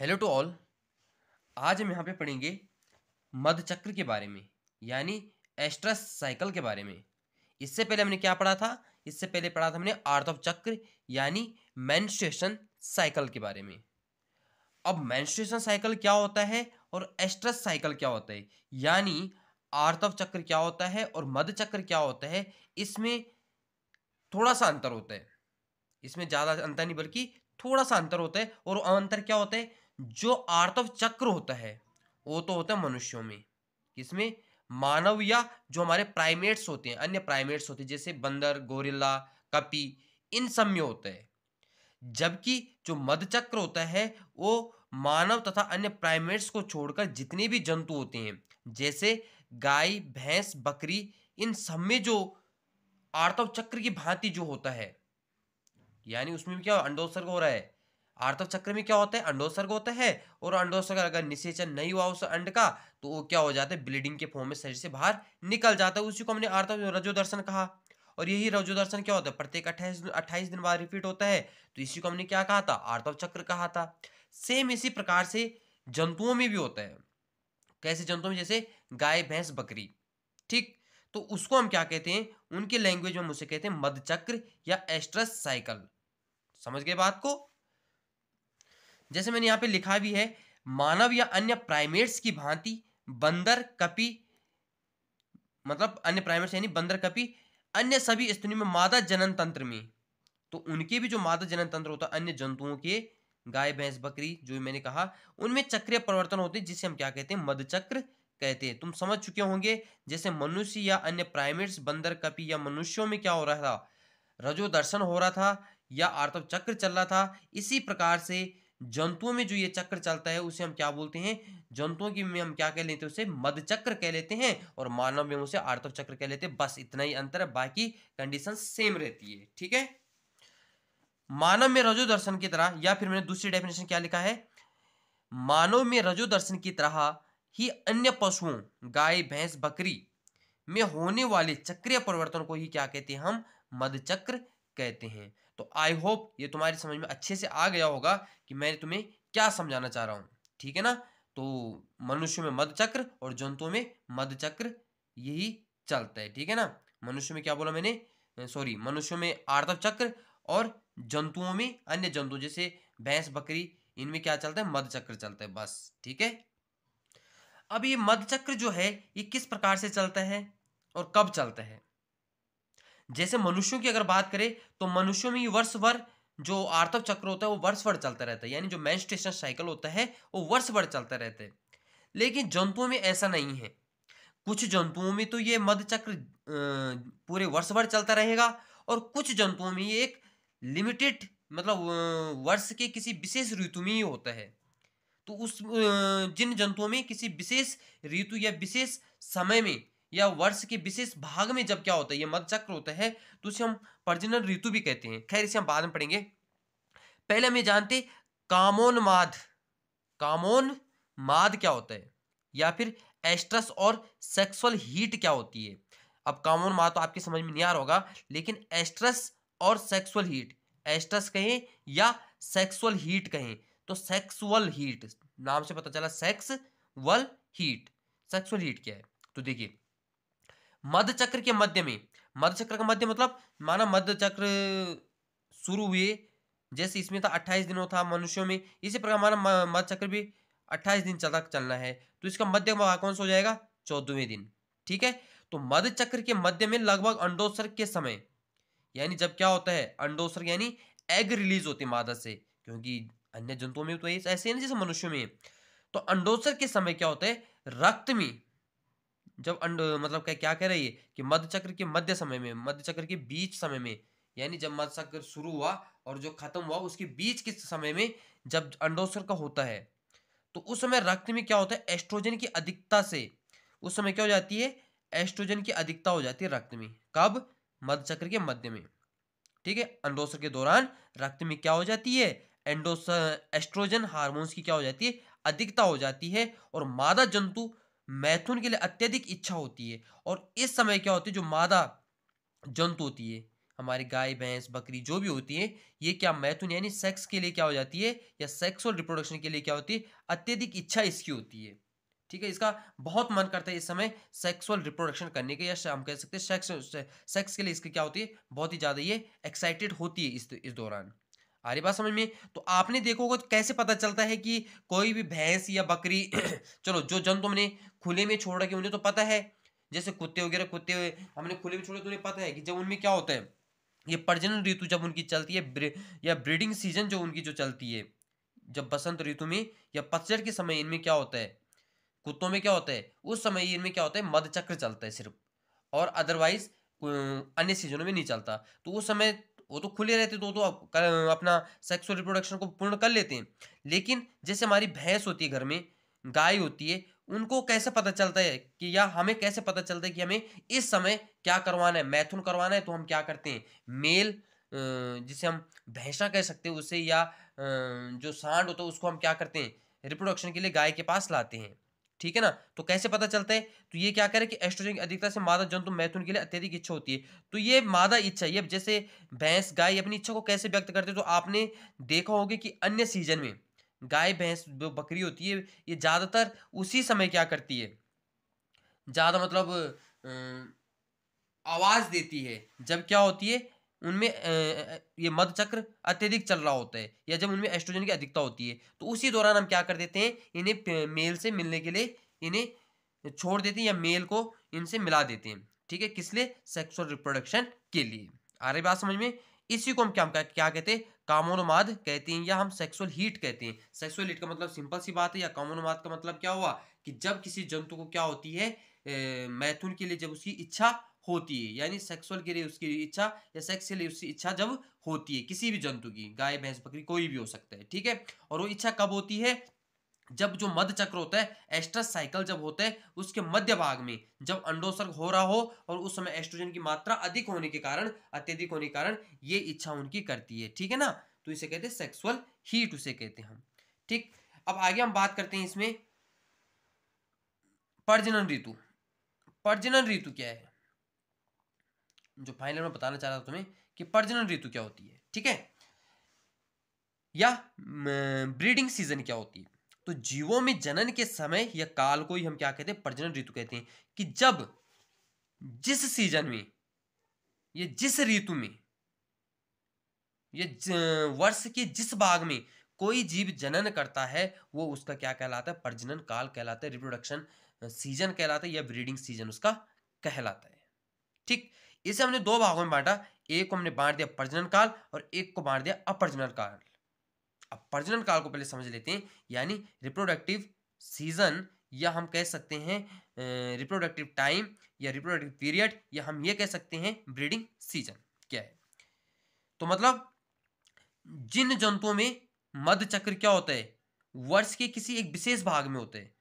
Hello to all. आज हम यहाँ पे पढ़ेंगे मध चक्र के बारे में, यानी एस्ट्रस साइकिल के बारे में। इससे पहले हमने क्या पढ़ा था? इससे पहले पढ़ा था हमने आर्तव चक्र यानी मेंस्ट्रुएशन साइकिल के बारे में। अब मेंस्ट्रुएशन साइकिल क्या होता है और एस्ट्रस साइकिल क्या होता है, यानी आर्तव चक्र क्या होता है और मध चक्र क्या होता है, इसमें थोड़ा सा अंतर होता है। इसमें ज़्यादा अंतर नहीं बल्कि थोड़ा सा अंतर होता है। और अंतर क्या होता है? जो आर्तव चक्र होता है वो तो होता है मनुष्यों में, किसमें? मानव या जो हमारे प्राइमेट्स होते हैं, अन्य प्राइमेट्स होते हैं जैसे बंदर, गोरिल्ला, कपी, इन सब में होता है। जबकि जो मध चक्र होता है वो मानव तथा अन्य प्राइमेट्स को छोड़कर जितने भी जंतु होते हैं जैसे गाय, भैंस, बकरी, इन सब में जो आर्तव चक्र की भांति जो होता है, यानी उसमें भी क्या अंडोत्सर्ग हो रहा है। आर्तव चक्र में क्या होता है? अंडोत्सर्ग होता है। और अंडोत्सर्ग अगर निषेचन नहीं हुआ उस अंड का तो वो क्या हो जाता है? ब्लीडिंग के फॉर्म में शरीर से बाहर निकल जाता है। उसी को हमने आर्तव रजोदर्शन कहा। और यही रजोदर्शन क्या होता है? प्रत्येक 28 दिन बाद रिपीट होता है। तो इसी को हमने क्या कहा था? आर्तव चक्र कहा था। सेम इसी प्रकार से जंतुओं में भी होता है। कैसे जंतुओं में? जैसे गाय, भैंस, बकरी, ठीक। तो उसको हम क्या कहते हैं? उनके लैंग्वेज में मुझसे कहते हैं मध चक्र या एस्ट्रस साइकिल। समझ गए बात को? जैसे मैंने यहां पे लिखा भी है, मानव या अन्य प्राइमेट्स की भांति बंदर, कपी, मतलब अन्य प्राइमेट्स यानी बंदर, कपी, अन्य सभी स्तनियों में मादा जनन तंत्र में, तो उनके भी जो मादा जनन तंत्र होता है अन्य जंतुओं के, गाय, भैंस, बकरी, जो मैंने कहा, उनमें चक्रीय परिवर्तन होते हैं जिसे हम क्या कहते हैं? मध चक्र कहते हैं। तुम समझ चुके होंगे जैसे मनुष्य या अन्य प्राइमेट्स, बंदर, कपी या मनुष्यों में क्या हो रहा था? रजोदर्शन हो रहा था या आर्तव चक्र चल रहा था। इसी प्रकार से जंतुओं में जो ये चक्र चलता है उसे हम क्या बोलते हैं? जंतुओं की में हम क्या कह लेते हैं? उसे मध चक्र कह लेते हैं। और मानव में उसे आर्तव चक्र कह लेते हैं। बस इतना ही अंतर है, बाकी कंडीशन सेम रहती है। ठीक है। मानव में रजोदर्शन की तरह, या फिर मैंने दूसरी डेफिनेशन क्या लिखा है? मानव में रजोदर्शन की तरह ही अन्य पशुओं, गाय, भैंस, बकरी में होने वाले चक्रीय परिवर्तन को ही क्या कहते हैं? हम मध चक्र कहते हैं। तो आई होप ये तुम्हारी समझ में अच्छे से आ गया होगा कि मैं तुम्हें क्या समझाना चाह रहा हूं। ठीक है ना? तो मनुष्य में मध चक्र और जंतुओं में मध चक्र यही चलता है। ठीक है ना? मनुष्य में क्या बोला मैंने? सॉरी, मनुष्यों में आर्तव चक्र और जंतुओं में, अन्य जंतु जैसे भैंस, बकरी, इनमें क्या चलता है? मध चक्र चलता है। बस ठीक है। अब ये मध चक्र जो है ये किस प्रकार से चलता है और कब चलता है? जैसे मनुष्यों की अगर बात करें तो मनुष्यों में ये वर्ष भर जो आर्तव चक्र होता है वो वर्ष भर चलता रहता है, यानी जो मेंस्ट्रुएशन साइकिल होता है वो वर्ष भर चलता रहता है। लेकिन जंतुओं में ऐसा नहीं है। कुछ जंतुओं में तो ये मध चक्र पूरे वर्ष भर चलता रहेगा और कुछ जंतुओं में ये एक लिमिटेड, मतलब वर्ष के किसी विशेष ऋतु में ही होता है। तो उस जिन जंतुओं में किसी विशेष ऋतु या विशेष समय में या वर्ष के विशेष भाग में जब क्या होता है? ये मध चक्र होता है, तो उसे हम प्रजनन ऋतु भी कहते हैं। खैर इसे हम बाद में पढ़ेंगे। पहले हम ये जानते कामोन्माद। कामोन्माद क्या होता है, या फिर एस्ट्रस और सेक्सुअल हीट क्या होती है? अब कामोन्माद तो आपकी समझ में नहीं आ रहा होगा, लेकिन एस्ट्रस और सेक्सुअल हीट, एस्ट्रस कहें या सेक्सुअल हीट कहें, तो सेक्सुअल हीट नाम से पता चला सेक्सुअल हीट। सेक्सुअल हीट क्या है? तो देखिए, मध्य चक्र के मध्य में, मध्य चक्र का मध्य मतलब माना मध्य चक्र शुरू हुए, जैसे इसमें था 28 दिनों था मनुष्यों में, इसी प्रकार माना मध्य चक्र भी 28 दिन तक चलना है, तो इसका मध्य भाग कौन सा हो जाएगा? 14वें दिन। ठीक है। तो मध्य चक्र के मध्य में लगभग अंडोत्सर्ग के समय, यानी जब क्या होता है? अंडोत्सर्ग यानी एग रिलीज होती है मादा से, क्योंकि अन्य जंतुओं में तो ऐसे है ना जैसे मनुष्यों में। तो अंडोत्सर्ग के समय क्या होता है? रक्त में जब अंड, मतलब क्या क्या कह रही है कि मध्य चक्र के मध्य समय में, मध्य चक्र के बीच समय में, यानी जब मध्य चक्र शुरू हुआ और जो खत्म हुआ उसके बीच के समय में जब अंडोत्सर्ग का होता है, तो उस समय रक्त में क्या होता है? एस्ट्रोजन की अधिकता से उस समय क्या हो जाती है? एस्ट्रोजन की अधिकता हो जाती है रक्त में। कब? मध्य चक्र के मध्य में। ठीक है। अंडोत्सर्ग के दौरान रक्त में क्या हो जाती है? एस्ट्रोजन हार्मोन्स की क्या हो जाती है? अधिकता हो जाती है। और मादा जंतु मैथुन के लिए अत्यधिक इच्छा होती है। और इस समय क्या होती है? जो मादा जंतु होती है, हमारी गाय भैंस बकरी जो भी होती है, ये क्या मैथुन यानी सेक्स के लिए क्या हो जाती है, या सेक्सुअल रिप्रोडक्शन के लिए क्या होती है, अत्यधिक इच्छा इसकी होती है। ठीक है, इसका बहुत मन करता है इस समय सेक्सुअल रिप्रोडक्शन करने के, या हम कह सकते हैं सेक्स के लिए इसकी क्या होती है, बहुत ही ज्यादा ये एक्साइटेड होती है इस दौरान। आ रही बात समझ में? तो आपने देखा होगा तो कैसे पता चलता है कि कोई भी भैंस या बकरी चलो जो जंतु हमने खुले में छोड़ रखे उन्हें तो पता है, जैसे कुत्ते वगैरह, कुत्ते हमने खुले में छोड़े तो उन्हें पता है कि जब उनमें क्या होता है, ये प्रजनन ऋतु जब उनकी चलती है, या ब्रीडिंग सीजन जो उनकी जो चलती है, जब बसंत ऋतु में या पतझड़ के समय इनमें क्या होता है, कुत्तों में क्या होता है, उस समय इनमें क्या होता है, मध चक्र चलता है सिर्फ, और अदरवाइज अन्य सीजनों में नहीं चलता। तो उस समय वो तो खुले रहते, तो अपना सेक्सुअल रिप्रोडक्शन को पूर्ण कर लेते हैं। लेकिन जैसे हमारी भैंस होती है घर में, गाय होती है, उनको कैसे पता चलता है कि, या हमें कैसे पता चलता है कि हमें इस समय क्या करवाना है, मैथुन करवाना है, तो हम क्या करते हैं, मेल जिसे हम भैंसा कह सकते हैं उसे, या जो सांड होता है उसको हम क्या करते हैं, रिप्रोडक्शन के लिए गाय के पास लाते हैं। ठीक है ना? तो कैसे पता चलता है, तो ये क्या करे कि एस्ट्रोजन की अधिकता से मादा जंतु मैथुन के लिए अत्यधिक इच्छा होती है। तो ये मादा इच्छा, ये जैसे भैंस गाय अपनी इच्छा को कैसे व्यक्त करते हैं, तो आपने देखा होगा कि अन्य सीजन में गाय भैंस जो बकरी होती है, ये ज्यादातर उसी समय क्या करती है, ज्यादा मतलब आवाज देती है जब क्या होती है, उनमें ये मध चक्र अत्यधिक चल रहा होता है, या जब उनमें एस्ट्रोजन की अधिकता होती है, तो उसी दौरान हम क्या कर देते हैं, इन्हें मेल से मिलने के लिए इन्हें छोड़ देते हैं, या मेल को इनसे मिला देते हैं। ठीक है, किस लिए, सेक्सुअल रिप्रोडक्शन के लिए। आ रही बात समझ में? इसी को हम क्या कहते हैं, कामोन्माद कहते हैं, या हम सेक्सुअल हीट कहते हैं। सेक्सुअल हीट का मतलब सिंपल सी बात है, या कामोन्माद का मतलब क्या हुआ कि जब किसी जंतु को क्या होती है, मैथुन के लिए जब उसकी इच्छा होती है, यानी सेक्सुअल के लिए उसकी इच्छा, या सेक्स के लिए उसकी इच्छा जब होती है, किसी भी जंतु की, गाय भैंस बकरी कोई भी हो सकता है। ठीक है, और वो इच्छा कब होती है, जब जो मध चक्र होता है, एस्ट्रस साइकिल जब होता है, उसके मध्य भाग में जब अंडोत्सर्ग हो रहा हो, और उस समय एस्ट्रोजन की मात्रा अधिक होने के कारण, अत्यधिक होने के कारण ये इच्छा उनकी करती है। ठीक है ना? तो इसे कहते हैं सेक्सुअल हीट, उसे कहते हैं हम। ठीक, अब आगे हम बात करते हैं इसमें प्रजनन ऋतु। प्रजनन ऋतु क्या है, जो फाइनल में बताना चाह रहा था तुम्हें कि प्रजनन ऋतु क्या होती है। ठीक है, या ब्रीडिंग सीजन क्या होती है। तो जीवों में जनन के समय या काल को ही हम क्या कहते हैं, प्रजनन ऋतु कहते हैं, कि जब जिस सीजन में, ये जिस ऋतु में, ये वर्ष के जिस भाग में कोई जीव जनन करता है, वो उसका क्या कहलाता है, प्रजनन काल कहलाता है, रिप्रोडक्शन सीजन कहलाता है, या ब्रीडिंग सीजन उसका कहलाता है। ठीक, इसे हमने दो भागों में बांटा, एक को हमने बांट दिया प्रजनन काल, और एक को बांट दिया अप्रजनन काल। अब प्रजनन काल को पहले समझ लेते हैं, यानी रिप्रोडक्टिव सीजन, या हम कह सकते हैं रिप्रोडक्टिव टाइम, या रिप्रोडक्टिव पीरियड, या हम ये कह सकते हैं ब्रीडिंग सीजन क्या है। तो मतलब जिन जंतुओं में मध चक्र क्या होता है, वर्ष के किसी एक विशेष भाग में होते हैं,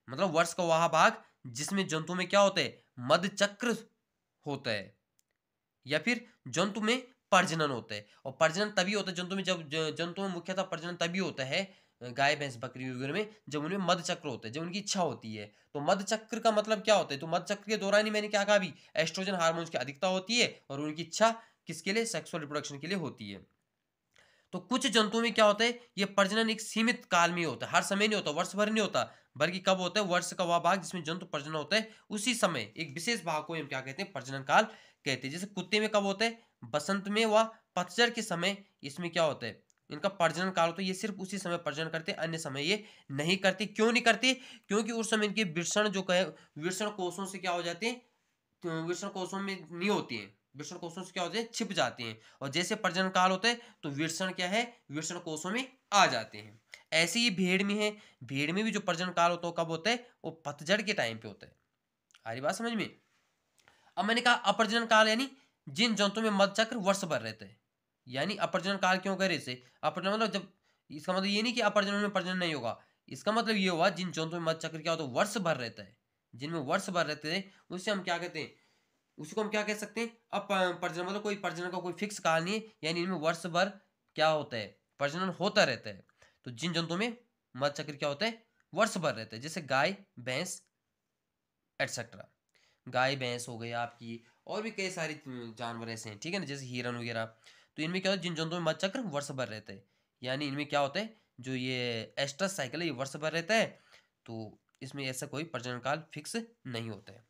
मतलब वर्ष का वह भाग जिसमें जंतु में क्या होता है, मध चक्र होता है, या फिर जंतु में प्रजनन होता है। और प्रजनन तभी होता है जंतु में, जब जंतु में मुख्यतः प्रजनन तभी होता है, गाय भैंस बकरी वगैरह में, जब उनमें मध चक्र होता है, जब उनकी इच्छा होती है। तो मध चक्र का मतलब क्या होता है, तो मध चक्र के दौरान ही मैंने क्या कहा अभी, एस्ट्रोजन हार्मोन्स की अधिकता होती है, और उनकी इच्छा किसके लिए, सेक्सुअल रिप्रोडक्शन के लिए होती है। तो कुछ जंतुओं में क्या होता है, ये प्रजनन एक सीमित काल में होता है, हर समय नहीं होता, वर्ष भर नहीं होता, बल्कि कब होता है, वर्ष का वह भाग जिसमें जंतु प्रजनन होता है, उसी समय एक विशेष भाग को हम क्या कहते हैं, प्रजनन काल कहते हैं। जैसे कुत्ते में कब होता है, बसंत में व पतझड़ के समय, इसमें क्या होता है, इनका प्रजनन काल होता है, ये सिर्फ उसी समय प्रजनन करते हैं, अन्य समय ये नहीं करते। क्यों नहीं करते, क्योंकि उस समय इनके वृषण जो कहे, वृषण कोषों से क्या हो जाते हैं, तो वृषण कोषों में नहीं होती हैं, वृषण कोषों से क्या होते हैं, छिप जाते हैं, और जैसे प्रजनन काल होता है तो वृषण क्या है, वृषण कोषों में आ जाते हैं। ऐसे ही भेड़ में है, भेड़ में भी जो प्रजनन काल होता है कब होता है, वो पतझड़ के टाइम पे होता है। आ रही बात समझ में? अब मैंने कहा अप्रजनन काल, यानी जिन जंतुओं में मध चक्र वर्ष भर रहता है। यानी अप्रजनन काल क्यों कह रहे इसे, अप्रजनन मतलब जब, इसका मतलब ये नहीं कि अप्रजनन में प्रजनन नहीं होगा, इसका मतलब ये हुआ जिन जंतुओं में मध चक्र क्या होता है, वर्ष भर रहता है, जिनमें वर्ष भर रहते हैं, उसे हम क्या कहते हैं, उसको हम क्या कह सकते हैं, अब प्रजनन मतलब कोई प्रजनन का कोई फिक्स काल नहीं है, यानी इनमें वर्ष भर क्या होता है, प्रजनन होता रहता है। तो जिन जंतुओं में मध चक्र क्या होता है, वर्ष भर रहता है, जैसे गाय भैंस एटसेट्रा, गाय भैंस हो गई आपकी, और भी कई सारे जानवर ऐसे हैं, ठीक है ना, जैसे हिरन वगैरह। तो इनमें क्या होता है, जिन जंतुओं में मध चक्र वर्ष भर रहता है, यानी इनमें क्या होता है, जो ये एस्ट्रस साइकिल है ये वर्ष भर रहता है, तो इसमें ऐसा कोई प्रजनन काल फिक्स नहीं होता है।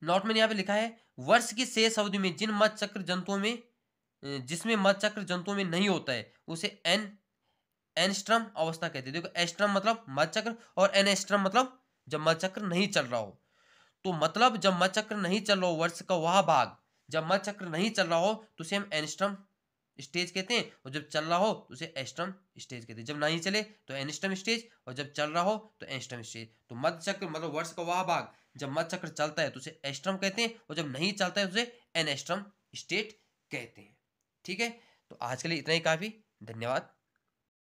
नोट में यहाँ पे लिखा है, वर्ष की शेष अवधि में जिन मध चक्र जंतुओं में जिसमें मध चक्र जंतुओं में नहीं होता है उसे एनस्ट्रम अवस्था कहते हैं। देखो एस्ट्रम मतलब मध चक्र और एनएस्ट्रम मतलब जब मध चक्र नहीं चल रहा हो। तो मतलब जब मध चक्र नहीं चल रहा हो, वर्ष का वह भाग जब मध चक्र नहीं चल रहा हो तो उसे हम एनस्ट्रम स्टेज कहते हैं, और जब चल रहा हो तो उसे एस्ट्रम स्टेज कहते हैं। जब नहीं चले तो एनस्ट्रम स्टेज, और जब चल रहा हो तो एस्ट्रम स्टेज। तो मध चक्र मतलब वर्ष का वह भाग जब मध चक्र चलता है तो उसे एस्ट्रम कहते हैं, और जब नहीं चलता है तो उसे एनएस्ट्रम स्टेट कहते हैं। ठीक है, तो आज के लिए इतना ही काफी। धन्यवाद।